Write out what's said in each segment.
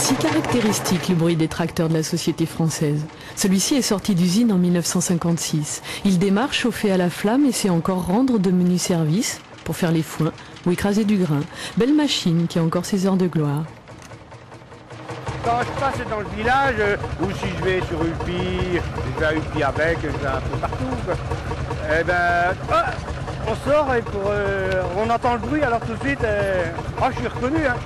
Si caractéristique le bruit des tracteurs de la société française. Celui-ci est sorti d'usine en 1956. Il démarre chauffé à la flamme et sait encore rendre de menus services pour faire les foins ou écraser du grain. Belle machine qui a encore ses heures de gloire. Quand je passe dans le village, ou si je vais sur Ulpi, je vais à Ulpi avec, je vais un peu partout, quoi. Eh ben, on sort et on entend le bruit, alors tout de suite, je suis reconnu. Hein.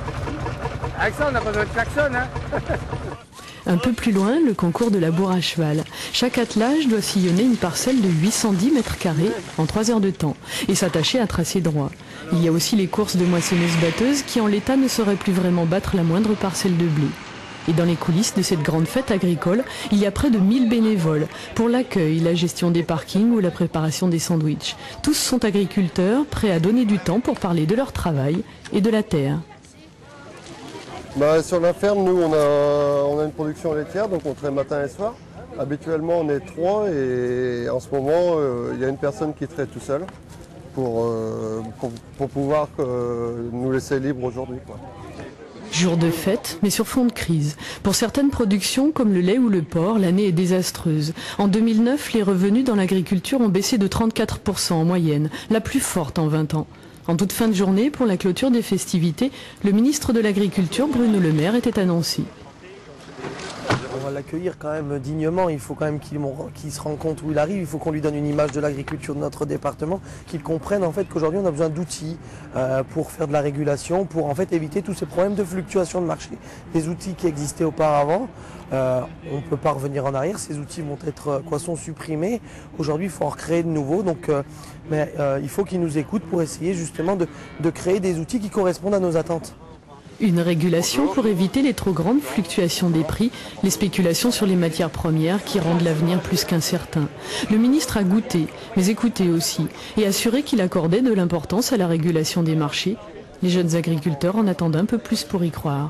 Avec ça, on n'a pas besoin de klaxon. Hein. Un peu plus loin, le concours de la bourre à cheval. Chaque attelage doit sillonner une parcelle de 810 mètres carrés en 3 heures de temps et s'attacher à un tracé droit. Il y a aussi les courses de moissonneuses-batteuses qui, en l'état, ne sauraient plus vraiment battre la moindre parcelle de blé. Et dans les coulisses de cette grande fête agricole, il y a près de 1000 bénévoles pour l'accueil, la gestion des parkings ou la préparation des sandwichs. Tous sont agriculteurs, prêts à donner du temps pour parler de leur travail et de la terre. Sur la ferme, nous, on a une production laitière, donc on traite matin et soir. Habituellement, on est 3 et en ce moment, il y a une personne qui traite tout seul pour pouvoir nous laisser libres aujourd'hui. Jour de fête, mais sur fond de crise. Pour certaines productions, comme le lait ou le porc, l'année est désastreuse. En 2009, les revenus dans l'agriculture ont baissé de 34% en moyenne, la plus forte en 20 ans. En toute fin de journée, pour la clôture des festivités, le ministre de l'Agriculture, Bruno Le Maire, était annoncé. On va l'accueillir quand même dignement, il faut quand même qu'il se rende compte où il arrive, il faut qu'on lui donne une image de l'agriculture de notre département, qu'il comprenne en fait qu'aujourd'hui on a besoin d'outils pour faire de la régulation, pour en fait éviter tous ces problèmes de fluctuation de marché. Les outils qui existaient auparavant, on ne peut pas revenir en arrière, ces outils sont supprimés. Aujourd'hui il faut en recréer de nouveaux, mais il faut qu'ils nous écoutent pour essayer justement de créer des outils qui correspondent à nos attentes. Une régulation pour éviter les trop grandes fluctuations des prix, les spéculations sur les matières premières qui rendent l'avenir plus qu'incertain. Le ministre a goûté, mais écouté aussi, et assuré qu'il accordait de l'importance à la régulation des marchés. Les jeunes agriculteurs en attendent un peu plus pour y croire.